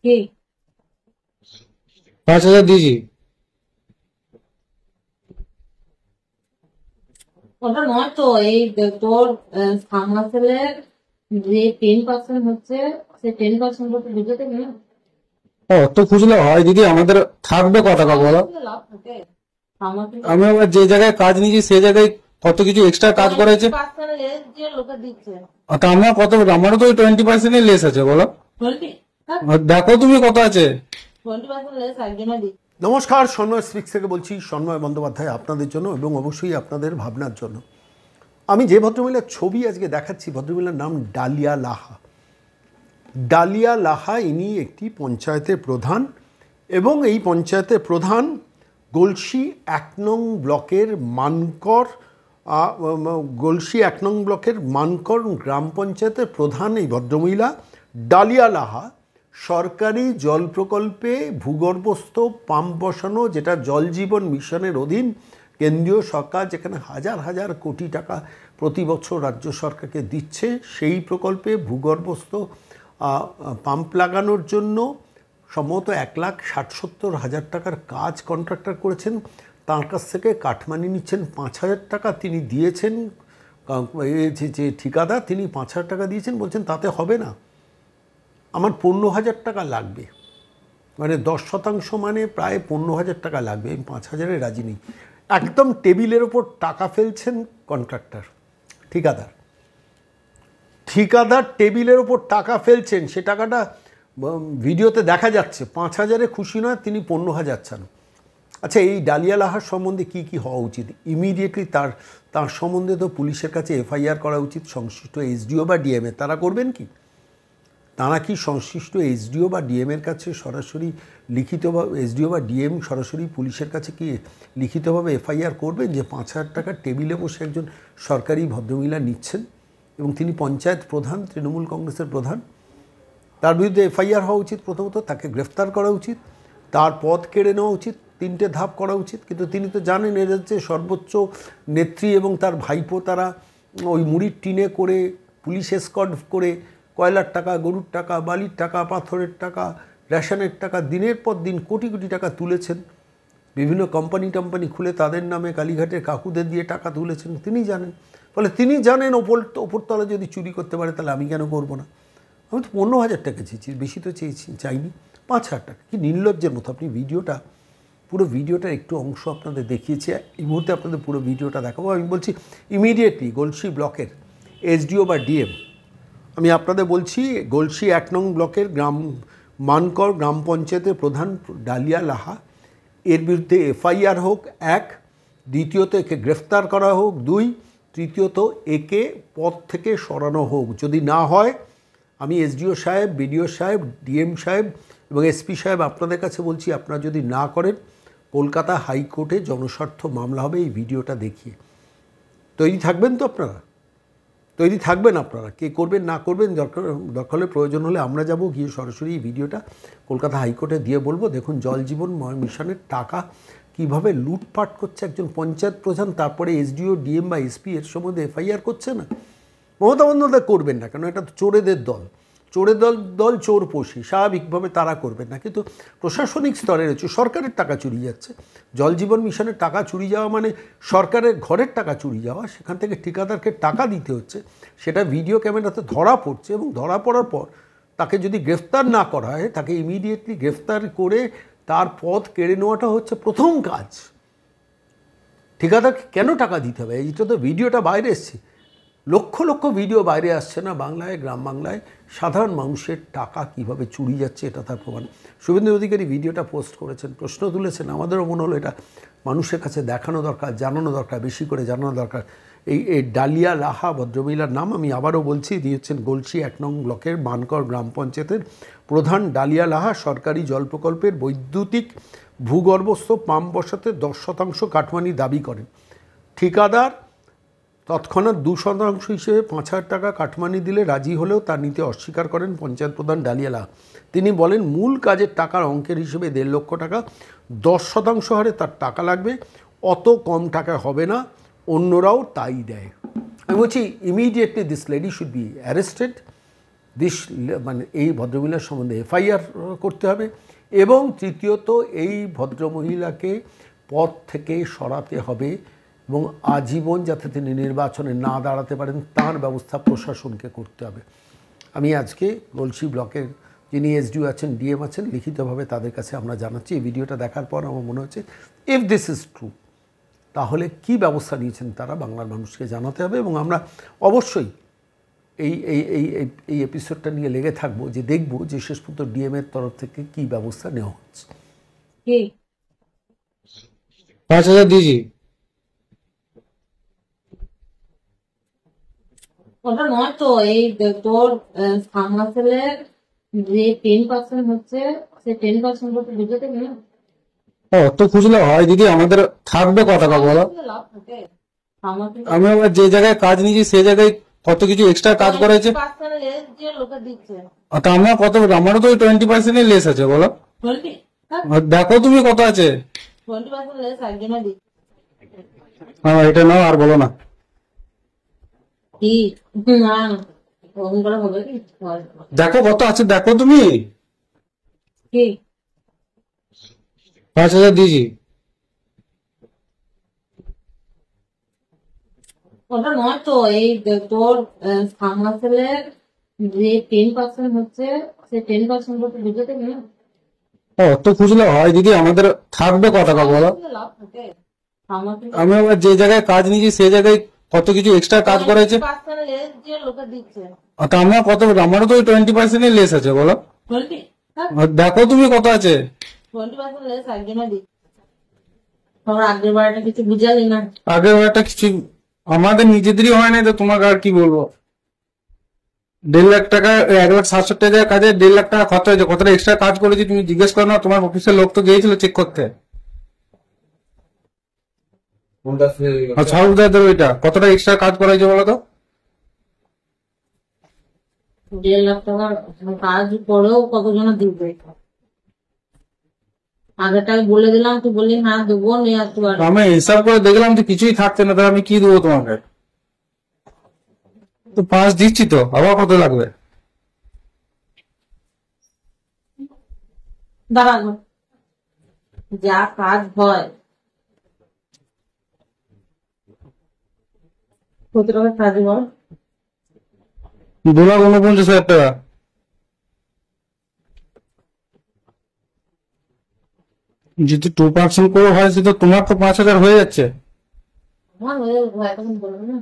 কি 5,000 দিয়েছি। ওটা নয় তো, এই তোর ফার্মাসেলের যে 10% হচ্ছে, সে 10% করতে ঢুকে দেবে না। অত খুঁজলে হয় দিদি? আমাদের থাকবে ক টাকা বলো? ফার্মাসিতে লাভ থাকে। ফার্মাসিতে আমি আবার যে জায়গায় কাজ নিয়েছি সে জায়গায় কত কিছু এক্সট্রা কাজ করেছে। 20% লেস দিয়ে লোকে দিচ্ছে। তা আমার কত, আমারও তো ওই 20% লেস আছে বলো। 20, হ্যাঁ, আর দেখো তুমি কত আছে। 20% লেস একজনের দিচ্ছে। নমস্কার, সন্ময় স্পিক্স থেকে বলছি। সন্ময় বন্দ্যোপাধ্যায় আপনাদের জন্য এবং অবশ্যই আপনাদের ভাবনার জন্য। আমি যে ভদ্রমহিলার ছবি আজকে দেখাচ্ছি, ভদ্রমহিলার নাম ডালিয়া লাহা। ডালিয়া লাহা ইনি একটি পঞ্চায়েতের প্রধান এবং এই পঞ্চায়েতের প্রধান গলসি 1 নং ব্লকের মানকর গলসি 1 নং ব্লকের মানকর গ্রাম পঞ্চায়েতের প্রধান এই ভদ্রমহিলা ডালিয়া লাহা সরকারি জল প্রকল্পে ভূগর্ভস্থ পাম্প বসানো, যেটা জল জীবন মিশনের অধীন কেন্দ্রীয় সরকার যেখানে হাজার হাজার কোটি টাকা প্রতি বছর রাজ্য সরকারকে দিচ্ছে, সেই প্রকল্পে ভূগর্ভস্থ পাম্প লাগানোর জন্য সম্ভবত 1,60,70,000 টাকার কাজ কন্ট্রাক্টর করেছেন। তার কাছ থেকে কাঠমানি নিচ্ছেন 5,000 টাকা। তিনি দিয়েছেন যে ঠিকাদার, তিনি 5,000 টাকা দিয়েছেন, বলছেন তাতে হবে না, আমার 15,000 টাকা লাগবে। মানে 10% মানে প্রায় 15,000 টাকা লাগবে, আমি 5,000-এ রাজি নেই। একদম টেবিলের ওপর টাকা ফেলছেন কন্ট্রাক্টর, ঠিকাদার টেবিলের ওপর টাকা ফেলছেন। সে টাকাটা ভিডিওতে দেখা যাচ্ছে। 5,000-এ খুশি নয়, তিনি 15,000 চান। আচ্ছা, এই ডালিয়া লাহার সম্বন্ধে কি কি হওয়া উচিত? ইমিডিয়েটলি তার সম্বন্ধে তো পুলিশের কাছে এফআইআর করা উচিত, সংশ্লিষ্ট এসডিও বা ডিএমএ। তারা করবেন কি? তারা কি সংশ্লিষ্ট এসডিও বা ডিএমের কাছে সরাসরি লিখিতভাবে, এসডিও বা ডিএম সরাসরি পুলিশের কাছে কি লিখিতভাবে এফআইআর করবেন যে 5,000 টাকা টেবিলে বসে একজন সরকারি ভদ্রমহিলা নিচ্ছেন এবং তিনি পঞ্চায়েত প্রধান, তৃণমূল কংগ্রেসের প্রধান? তার বিরুদ্ধে এফআইআর হওয়া উচিত। প্রথমত তাকে গ্রেফতার করা উচিত, তার পদ কেড়ে নেওয়া উচিত, 3টে ধাপ করা উচিত। কিন্তু তিনি তো জানেন এর যে সর্বোচ্চ নেত্রী এবং তার ভাইপো, তারা ওই মুড়ির টিনে করে, পুলিশ এসকর্ট করে কয়লার টাকা, গরুর টাকা, বালির টাকা, পাথরের টাকা, রেশনের টাকা, দিনের পর দিন কোটি কোটি টাকা তুলেছেন। বিভিন্ন কোম্পানি খুলে তাদের নামে কালীঘাটের কাকুদের দিয়ে টাকা তুলেছেন, তিনি জানেন। ফলে তিনি জানেন ওপরতলা যদি চুরি করতে পারে তাহলে আমি কেন করবো না? আমি তো 15,000 টাকা চেয়েছি, বেশি তো চাইনি, 5,000 টাকা। কি নির্লজ্জের মতো! আপনি পুরো ভিডিওটার একটু অংশ আপনাদের দেখিয়েছি, এই মুহূর্তে আপনাদের পুরো ভিডিওটা দেখাবো। আমি বলছি ইমিডিয়েটলি গলসি ব্লকের এসডিও বা ডিএম, আমি আপনাদের বলছি গলসি 1 নং ব্লকের মানকর গ্রাম পঞ্চায়েতের প্রধান ডালিয়া লাহা, এর বিরুদ্ধে এফআইআর হোক 1, দ্বিতীয়ত একে গ্রেফতার করা হোক 2, তৃতীয়ত একে পদ থেকে সরানো হোক। যদি না হয়, আমি এসডিও সাহেব, বিডিও সাহেব, ডিএম সাহেব এবং এসপি সাহেব আপনাদের কাছে বলছি, আপনারা যদি না করেন কলকাতা হাইকোর্টে জনস্বার্থ মামলা হবে এই ভিডিওটা দেখিয়ে। তৈরি থাকবেন তো আপনারা? তৈরি থাকবেন আপনারা? কে করবেন না করবেন, দরকার হলে, প্রয়োজন হলে আমরা যাব গিয়ে সরাসরি এই ভিডিওটা কলকাতা হাইকোর্টে দিয়ে বলবো, দেখুন জল জীবন মিশনের টাকা কিভাবে লুটপাট করছে একজন পঞ্চায়েত প্রধান, তারপরে এসডিও, ডিএম বা এসপি এর সম্বন্ধে এফআইআর করছে না। মমতা বন্দ্যোপাধ্যায় করবেন না কেন? এটা তো চোরেদের দল, দল চোর পোষে, স্বাভাবিকভাবে তারা করবেন না। কিন্তু প্রশাসনিক স্তরে রয়েছে, সরকারের টাকা চুরি যাচ্ছে। জল জীবন মিশনের টাকা চুরি যাওয়া মানে সরকারের ঘরের টাকা চুরি যাওয়া, সেখান থেকে ঠিকাদারকে টাকা দিতে হচ্ছে, সেটা ভিডিও ক্যামেরাতে ধরা পড়ছে। এবং ধরা পড়ার পর তাকে যদি গ্রেফতার না করা হয়, তাকে ইমিডিয়েটলি গ্রেফতার করে তার পদ কেড়ে নেওয়াটা হচ্ছে প্রথম কাজ। ঠিকাদারকে কেন টাকা দিতে হবে? এইটা তো ভিডিওটা বাইরে এসছে, লক্ষ লক্ষ ভিডিও বাইরে আসছে না বাংলায়, গ্রাম বাংলায় সাধারণ মানুষের টাকা কিভাবে চুরি যাচ্ছে, এটা তার প্রমাণ। শুভেন্দু অধিকারী ভিডিওটা পোস্ট করেছেন, প্রশ্ন তুলেছেন, আমাদেরও মনে হলো এটা মানুষের কাছে দেখানো দরকার, জানানো দরকার, বেশি করে জানানো দরকার। এই ডালিয়া লাহা ভদ্রমহিলার নাম, আমি আবারও বলছি, দিয়ে হচ্ছেন গলসি 1 নং ব্লকের মানকর গ্রাম পঞ্চায়েতের প্রধান ডালিয়া লাহা। সরকারি জল প্রকল্পের বৈদ্যুতিক ভূগর্ভস্থ পাম্প বসাতে 10% কাঠমানি দাবি করেন। ঠিকাদার তৎক্ষণাৎ 2% হিসেবে 5,000 টাকা কাঠমানি দিলে রাজি হলেও তা নিতে অস্বীকার করেন পঞ্চায়েত প্রধান ডালিয়া লাহা। তিনি বলেন, মূল কাজের টাকার অঙ্কের হিসেবে 1.5 লক্ষ টাকা, 10% হারে তার টাকা লাগবে, অত কম টাকা হবে না, অন্যরাও তাই দেয়। আমি বলছি immediately this lady should be arrested মানে এই ভদ্রমহিলার সম্বন্ধে এফআইআর করতে হবে, এবং তৃতীয়ত এই ভদ্রমহিলাকে পদ থেকে সরাতে হবে এবং আজীবন যাতে তিনি নির্বাচনে না দাঁড়াতে পারেন তার ব্যবস্থা প্রশাসনকে করতে হবে। আমি আজকে গলসি ব্লকের যিনি এসডিও আছেন, ডিএম আছেন, লিখিতভাবে তাদের কাছে আমরা জানাচ্ছি। এই ভিডিওটা দেখার পর আমার মনে হচ্ছে ইফ দিস ইজ ট্রু, তাহলে কি ব্যবস্থা নিয়েছেন তারা বাংলার মানুষকে জানাতে হবে, এবং আমরা অবশ্যই এই এই এই এই এপিসোডটা নিয়ে লেগে থাকবো, যে দেখবো যে শেষ পর্যন্ত ডিএমের তরফ থেকে কি ব্যবস্থা নেওয়া হচ্ছে। কি 5,000 দিয়েছি। ওটা নয় তো, এই তোর সামনা ছেলের যে 10% হচ্ছে, সে 10% করতে বুঝতে না। অত খুঁজলে হয় দিদি, আমাদের থাকবে কত টাকা বলো? লাভ থাকে আমাকে আমি আবার যে জায়গায় কাজ নিয়েছি সে জায়গায় কত কিছু এক্সট্রা কাজ করেছে, 20% যে লোকে দিচ্ছে তা আমার কত, আমারও তো 20% লেস আছে বলো। 20 আর দেখো তুমি কত আছে। 20% লেস একজনে দিচ্ছে। হ্যাঁ এটা নাও, আর বলো না। কি না ওরকম করে হবে কি? দেখো কত আছে, দেখো তুমি। কি 5,000 দিয়েছি। ওটা নয় তো, এই তোর সামনা ছেলের যে 10% হচ্ছে, সে 10% করতে বুঝতে না। অত খুঁজলে হয় দিদি, আমাদের থাকবে কত টাকা বলো? লাভ থাকে আমাকে আমি আবার যে জায়গায় কাজ নিয়েছি সে জায়গায় কত কিছু এক্সট্রা কাজ করেছে, 20% লেস যে লোকে দিচ্ছে। তা আমার কত, আমারও তো 20% লেস আছে বলো। 20 আর দেখো তুমি কত আছে। 20% লেস একজনে দিচ্ছে। তোমার আগের বারটা কিছু বুঝালি না। আগের একটা কিছু আমাদের নিজেদেরই হয় না, তো তোমাকে আর কি বলবো। 1.5 লাখ টাকা, 1,60,000 কাজে 1.5 লাখ টাকা খরচ হয়েছে। কতটা এক্সট্রা কাজ করেছি তুমি জিজ্ঞেস করো না, তোমার অফিসের লোক তো গিয়েছিল চেক করতে। আর সাহুদাদের ওইটা কতটা এক্সট্রা কাজ করা হয়েছে বলো তো। 1.5 লাখ টাকার কাজ করেও কতজন দিবে? আগেটাই বলে দিলাম, তুই বললি হ্যাঁ দেবো, নিয়ে আসতে পারবো। আমি হিসাব করে দেখলাম তো কিছুই থাকছে না, তাহলে আমি কি দেবো তোমাকে? তো 5 দিচ্ছি তো, আবার কত লাগবে? দাঁড়ানো যা কাজ হয়, কত টাকা কাজ হয়? 2,49,000 টাকা। যদি 2% করে হয় সেটা তোমার তো 5,000 হয়ে যাচ্ছে। আমার হয়ে এখন বলবো না।